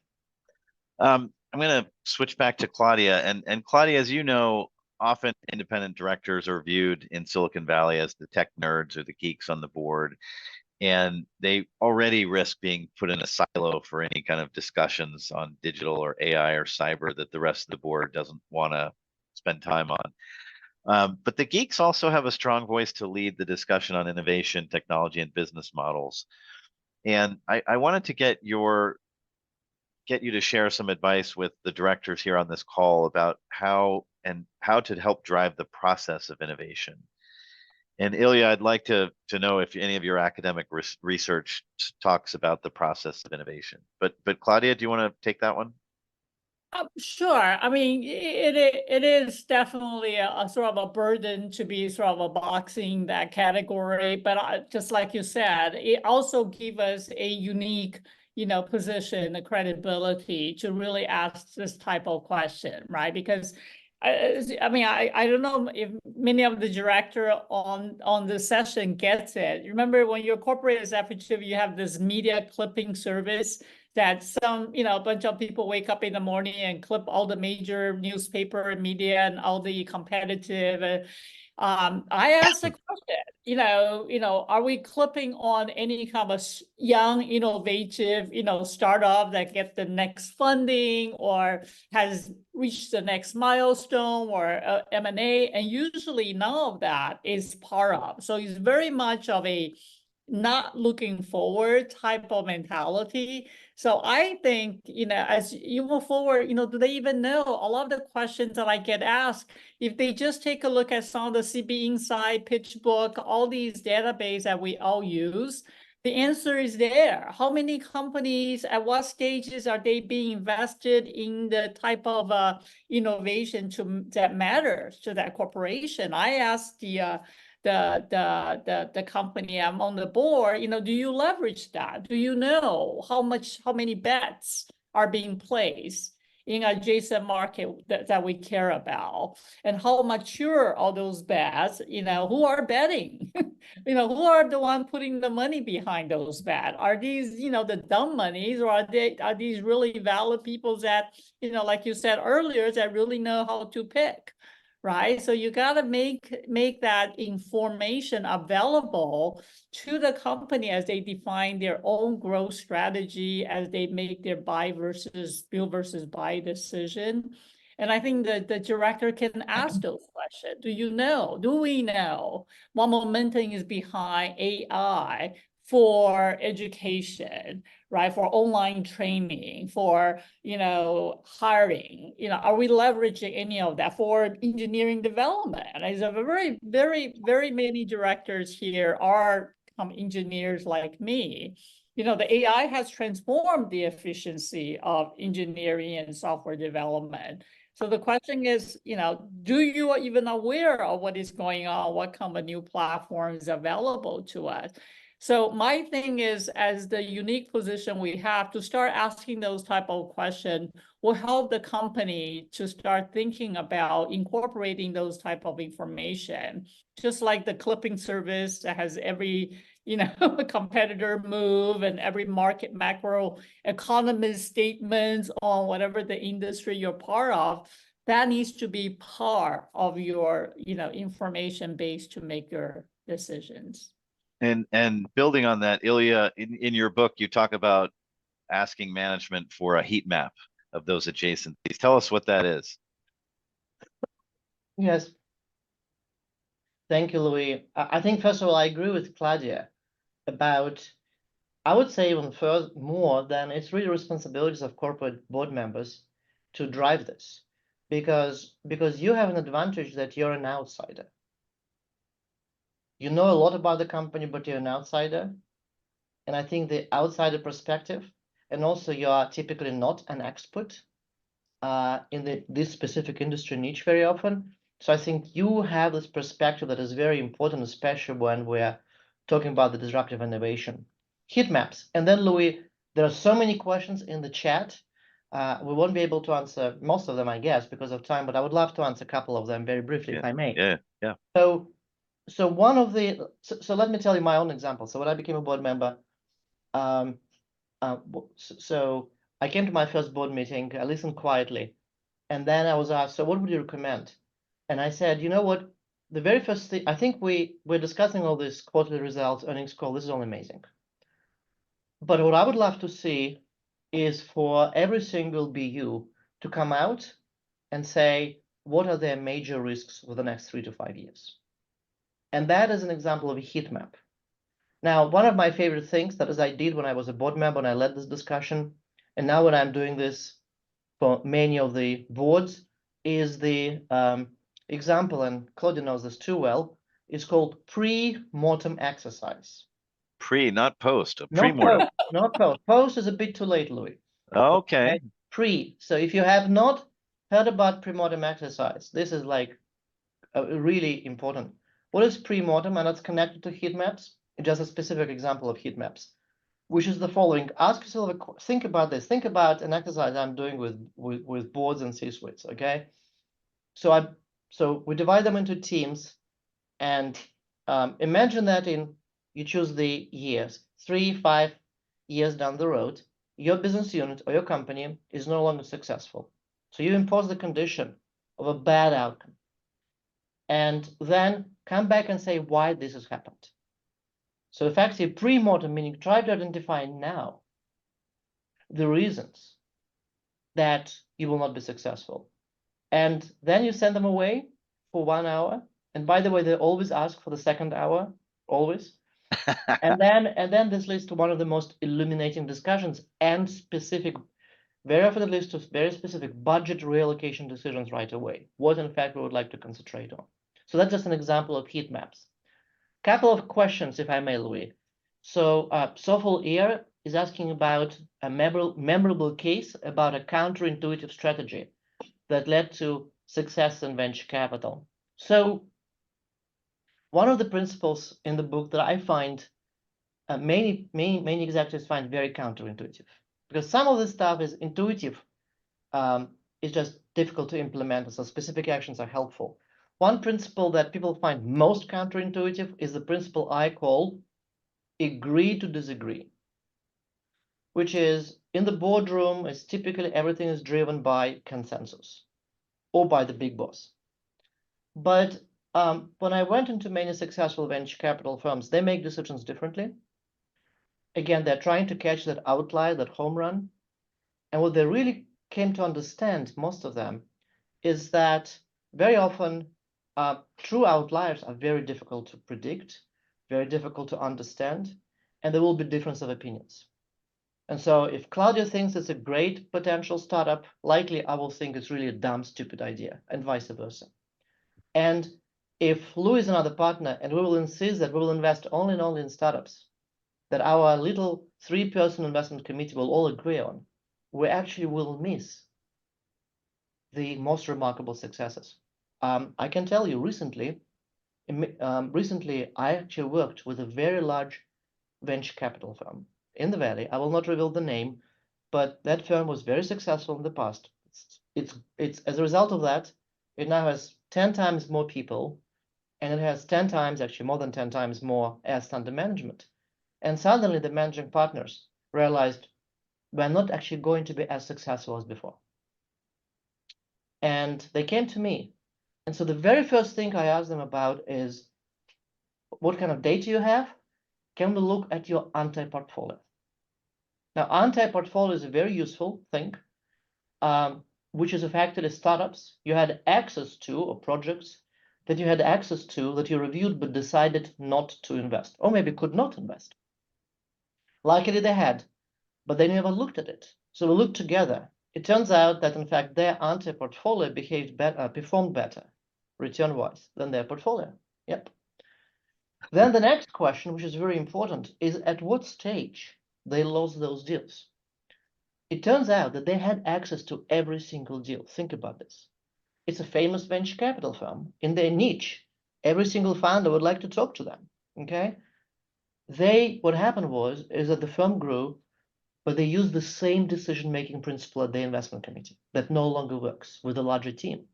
I'm going to switch back to Claudia. And Claudia, as you know, often independent directors are viewed in Silicon Valley as the tech nerds or the geeks on the board. And they already risk being put in a silo for any kind of discussions on digital or AI or cyber that the rest of the board doesn't want to spend time on. But the geeks also have a strong voice to lead the discussion on innovation, technology, and business models. And I wanted to get you to share some advice with the directors here on this call about how to help drive the process of innovation. And Ilya, I'd like to know if any of your academic research talks about the process of innovation. But Claudia, do you want to take that one? Sure. I mean, it is definitely a sort of a burden to be sort of a boxing that category. But just like you said, it also gives us a unique, position, the credibility to really ask this type of question, right? Because I mean, I don't know if many of the director on the session gets it. Remember when you're corporate executive, you have this media clipping service that a bunch of people wake up in the morning and clip all the major newspaper and media and all the competitive. I asked the question, are we clipping on any kind of young, innovative, startup that get the next funding or has reached the next milestone or M&A? And usually none of that is part of. So it's very much of a not looking forward type of mentality. So I think, as you move forward, do they even know? A lot of the questions that I get asked, if they just take a look at some of the CB Insight, PitchBook, all these databases that we all use, the answer is there. How many companies, at what stages are they being invested in the type of innovation that matters to that corporation? I asked the company I'm on the board, do you leverage that? Do you know how many bets are being placed in adjacent market that we care about, and how mature are those bets? Who are betting? Who are the one putting the money behind those bets? Are these, the dumb monies, or are these really valid people that, like you said earlier, that really know how to pick? Right? So you got to make that information available to the company as they define their own growth strategy, as they make their build versus buy decision. And I think that the director can ask those questions. Do we know what momentum is behind AI for education, right? For online training, for, hiring, are we leveraging any of that for engineering development? There's a very, very, very many directors here are engineers like me. The AI has transformed the efficiency of engineering and software development. So the question is, do you are even aware of what is going on? What kind of new platforms available to us? So my thing is, as the unique position we have, to start asking those type of questions will help the company to start thinking about incorporating those type of information. Just like the clipping service that has every, competitor move and every market macro economist statements on whatever the industry you're part of, that needs to be part of your, information base to make your decisions. And building on that, Ilya, in your book, you talk about asking management for a heat map of those adjacencies. Tell us what that is. Yes. Thank you, Louis. I think, first of all, I agree with Claudia about, I would say even further more than it's really responsibilities of corporate board members to drive this, because you have an advantage that you're an outsider. You know a lot about the company, but you're an outsider. And I think the outsider perspective, and also you are typically not an expert in this specific industry niche very often. So I think you have this perspective that is very important, especially when we're talking about the disruptive innovation. Heat maps. And then, Louis, there are so many questions in the chat. We won't be able to answer most of them, I guess, because of time, but I would love to answer a couple of them very briefly, if I may. Yeah. So one of the, so let me tell you my own example. So when I became a board member, so I came to my first board meeting, I listened quietly, and then I was asked, so what would you recommend? And I said, you know what, the very first thing, I think we're discussing all this quarterly results, earnings call, this is all amazing. But what I would love to see is for every single BU to come out and say, what are their major risks for the next 3 to 5 years? And that is an example of a heat map. Now, one of my favorite things that is I did when I was a board member and I led this discussion, and now when I'm doing this for many of the boards, is the example, and Claudia knows this too well, is called pre-mortem exercise. Pre, not post. A pre-mortem. Not post. Post is a bit too late, Louis. Okay. Pre. So if you have not heard about pre-mortem exercise, this is like really important. What is pre-mortem? And it's connected to heat maps. Just a specific example of heat maps, which is the following. Ask yourself, think about this. Think about an exercise I'm doing with boards and C-suites, okay? So we divide them into teams, and imagine that you choose the years, 3, 5 years down the road, your business unit or your company is no longer successful. So you impose the condition of a bad outcome, and then come back and say why this has happened. So effectively pre-mortem, meaning try to identify now the reasons that you will not be successful. And then you send them away for 1 hour. And by the way, they always ask for the second hour, always. And then this leads to one of the most illuminating discussions and very often it leads to very specific budget reallocation decisions right away. What in fact we would like to concentrate on. So that's just an example of heat maps. Couple of questions, if I may, Louis. So Sofol here is asking about a memorable case about a counterintuitive strategy that led to success in venture capital. So one of the principles in the book that I find many executives find very counterintuitive, because some of the stuff is intuitive, it's just difficult to implement, so specific actions are helpful. One principle that people find most counterintuitive is the principle I call agree to disagree, which is in the boardroom, is typically everything is driven by consensus or by the big boss. But when I went into many successful venture capital firms, they make decisions differently. Again, they're trying to catch that outlier, that home run. And what they really came to understand, most of them, is that very often true outliers are very difficult to predict, very difficult to understand, and there will be difference of opinions. And so if Claudia thinks it's a great potential startup, likely I will think it's really a dumb, stupid idea, and vice versa. And if Lou is another partner and we will insist that we will invest only and only in startups that our little 3-person investment committee will all agree on, we actually will miss the most remarkable successes. I can tell you recently I actually worked with a very large venture capital firm in the Valley. I will not reveal the name, but that firm was very successful in the past. It's as a result of that, it now has 10 times more people, and it has 10 times, actually more than 10 times more assets under management. And suddenly the managing partners realized we're not actually going to be as successful as before. And they came to me. And so the very first thing I asked them about is, what kind of data you have? Can we look at your anti-portfolio? Now, anti-portfolio is a very useful thing, which is effectively startups you had access to, or projects that you had access to, that you reviewed but decided not to invest, or maybe could not invest. Luckily they had, but they never looked at it. So we looked together. It turns out that in fact their anti-portfolio performed better, return-wise, than their portfolio. Yep. Then the next question, which is very important, is at what stage they lost those deals. It turns out that they had access to every single deal. Think about this. It's a famous venture capital firm in their niche. Every single founder would like to talk to them. Okay. What happened is that the firm grew, but they used the same decision-making principle at the investment committee that no longer works with a larger team.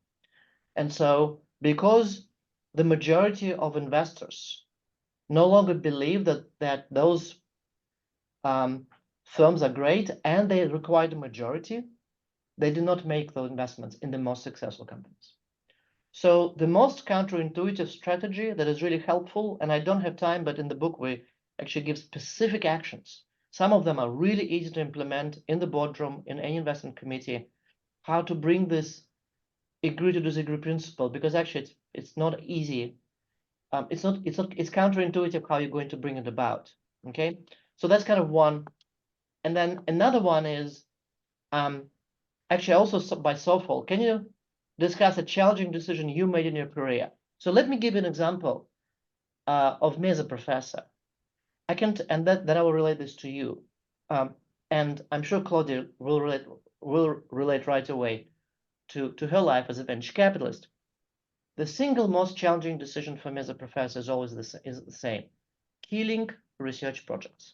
And so because the majority of investors no longer believe that those firms are great and they require the majority, they do not make those investments in the most successful companies. So the most counterintuitive strategy that is really helpful, and I don't have time, but in the book we actually give specific actions. Some of them are really easy to implement in the boardroom, in any investment committee, how to bring this agree to disagree principle, because actually it's not easy. It's counterintuitive how you're going to bring it about. Okay, so that's kind of one. And then another one is actually also by Sofol. Can you discuss a challenging decision you made in your career? So let me give you an example of me as a professor. I can, and that I will relate this to you, and I'm sure Claudia will relate right away to her life as a venture capitalist. The single most challenging decision for me as a professor is always the same: killing research projects.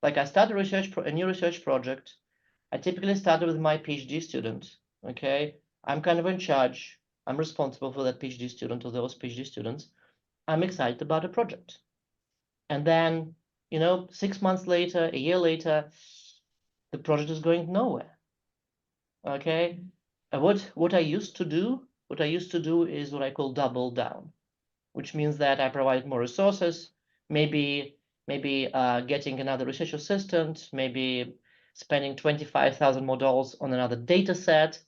Like I start a new research project. I typically start with my PhD student. Okay, I'm kind of in charge. I'm responsible for that PhD student or those PhD students. I'm excited about a project. And then, 6 months later, a year later, the project is going nowhere. Okay. And what I used to do is what I call double down, which means that I provide more resources, maybe getting another research assistant, maybe spending $25,000 more on another data set,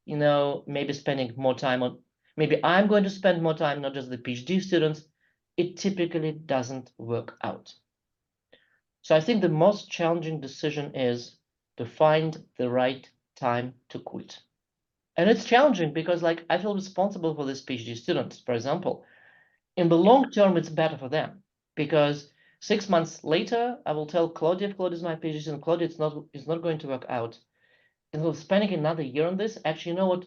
maybe spending more time on, maybe I'm going to spend more time, not just the PhD students, it typically doesn't work out. So I think the most challenging decision is to find the right time to quit. And it's challenging because like I feel responsible for these PhD students, for example. In the long term, it's better for them because 6 months later, I will tell Claudia, if Claudia is my PhD student, Claudia, it's not going to work out. Instead of spending another year on this, actually, you know what?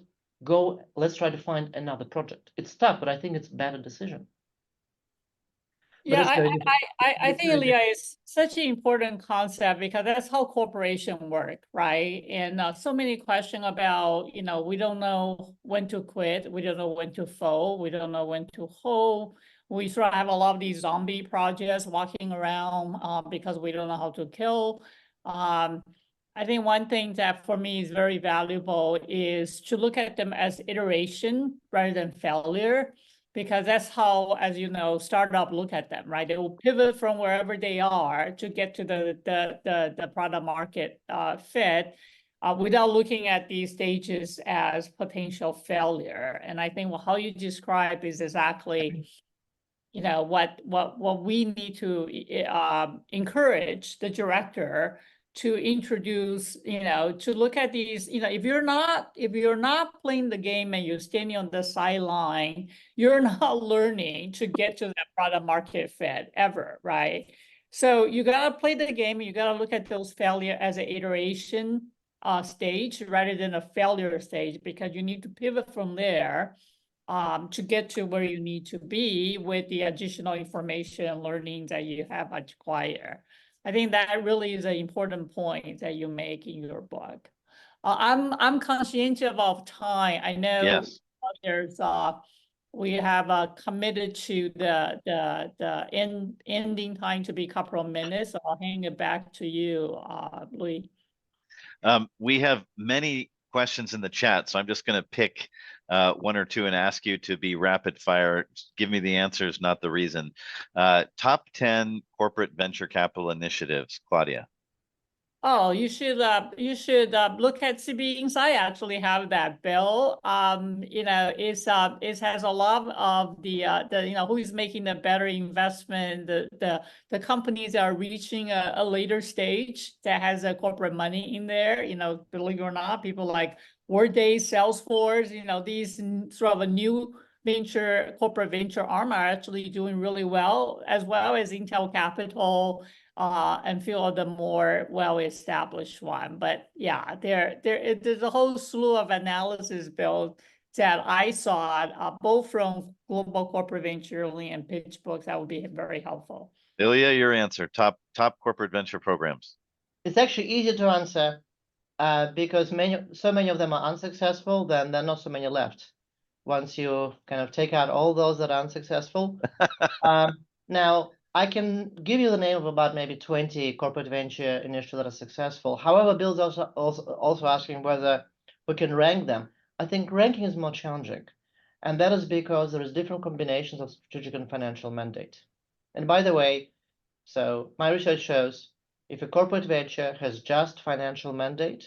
Let's try to find another project. It's tough, but I think it's a better decision. But Yeah, it's very difficult. I It's think very Ilya is such an important concept because that's how corporation work, right? And so many questions about, we don't know when to quit, we don't know when to fold, we don't know when to hold. We sort of have a lot of these zombie projects walking around because we don't know how to kill. I think one thing that for me is very valuable is to look at them as iteration rather than failure. Because that's how, as you know, startup look at them, right? They will pivot from wherever they are to get to the product market fit without looking at these stages as potential failure. And I think how you describe is exactly, what we need to encourage the director to introduce, to look at these, if you're not playing the game and you're standing on the sideline, you're not learning to get to that product market fit ever, right? So you gotta play the game and you gotta look at those failure as an iteration stage rather than a failure stage, because you need to pivot from there to get to where you need to be with the additional information and learning that you have acquired. I think that really is an important point that you make in your book. I'm conscientious of time. I know Yes. there's we have committed to the ending time to be a couple of minutes. So I'll hang it back to you, Louis. We have many questions in the chat, so I'm just going to pick one or two and ask you to be rapid fire. Give me the answers, not the reason. Top 10 corporate venture capital initiatives, Claudia. Oh, you should look at CB Insight. Actually, have that bill. It has a lot of the who is making the better investment. The companies that are reaching a later stage that has a corporate money in there. Believe it or not, people like Workday, Salesforce. These sort of a new corporate venture arm are actually doing really well, as well as Intel Capital. And few of the more well-established one. But yeah, there's a whole slew of analysis built that I saw both from Global Corporate Venture and pitch books that would be very helpful. Ilya, your answer. Top corporate venture programs. It's actually easier to answer because so many of them are unsuccessful, then there are not so many left. Once you kind of take out all those that are unsuccessful. Now, I can give you the name of about maybe 20 corporate venture initiatives that are successful. However, Bill's also asking whether we can rank them. I think ranking is more challenging. And that is because there is different combinations of strategic and financial mandate. And by the way, so my research shows if a corporate venture has just financial mandate,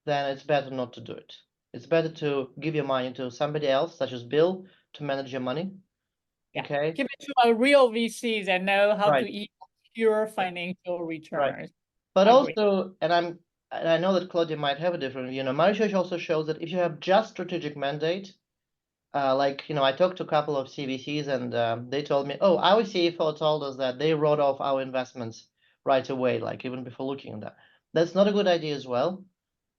then it's better not to do it. It's better to give your money to somebody else, such as Bill, to manage your money. Yeah. Okay. Give it to a real VCs that know how Right. to eat pure financial returns. Right. But also, and I know that Claudia might have a different, my research also shows that if you have just strategic mandate, I talked to a couple of CVCs and they told me, oh, our CFO told us that they wrote off our investments right away, like even before looking at that. That's not a good idea as well,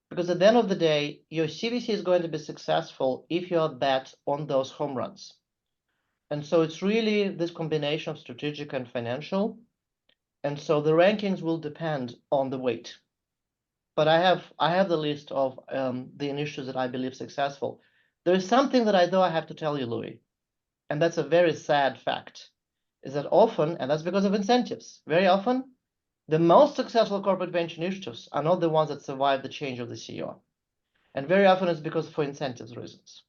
because at the end of the day, your CVC is going to be successful if you are bet on those home runs. And so it's really this combination of strategic and financial. And so the rankings will depend on the weight. But I have the list of the initiatives that I believe successful. There is something that I have to tell you, Louis, and that's a very sad fact, is that often, and that's because of incentives, very often, the most successful corporate venture initiatives are not the ones that survive the change of the CEO. And very often it's because for incentives reasons.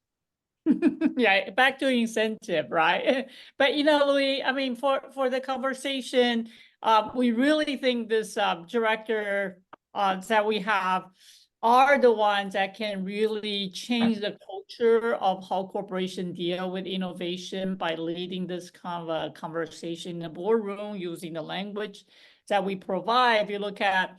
Yeah, back to incentive, right? But Louis, I mean, for the conversation, we really think this director that we have are the ones that can really change the culture of how corporations deal with innovation by leading this kind of a conversation in the boardroom using the language that we provide. If you look at,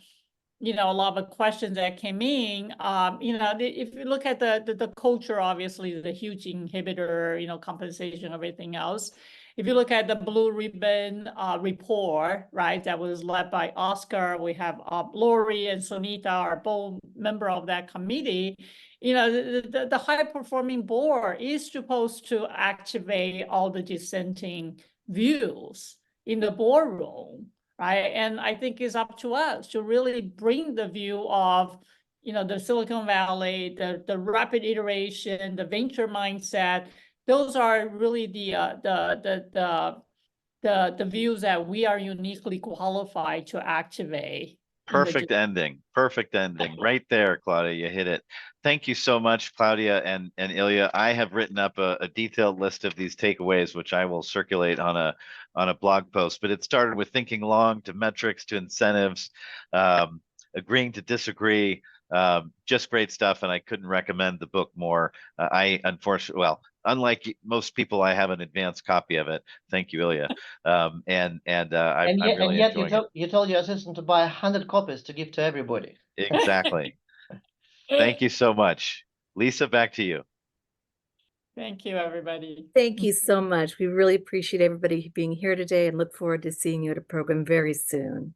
a lot of questions that came in, if you look at the culture, obviously the huge inhibitor, compensation, everything else. If you look at the Blue Ribbon report, right, that was led by Oscar, we have Lori and Sunita are both member of that committee. The high performing board is supposed to activate all the dissenting views in the boardroom, right? And I think it's up to us to really bring the view of, the Silicon Valley, the rapid iteration, the venture mindset. Those are really the views that we are uniquely qualified to activate. Perfect ending. Perfect ending. Right there, Claudia, you hit it. Thank you so much, Claudia and Ilya. I have written up a detailed list of these takeaways, which I will circulate on a blog post. But it started with thinking long, to metrics, to incentives, agreeing to disagree. Just great stuff, and I couldn't recommend the book more. I unfortunately, well, unlike most people, I have an advanced copy of it. Thank you, Ilya. I'm really enjoying it. You told your assistant to buy 100 copies to give to everybody. Exactly. Thank you so much. Lisa, back to you. Thank you, everybody. Thank you so much. We really appreciate everybody being here today and look forward to seeing you at a program very soon.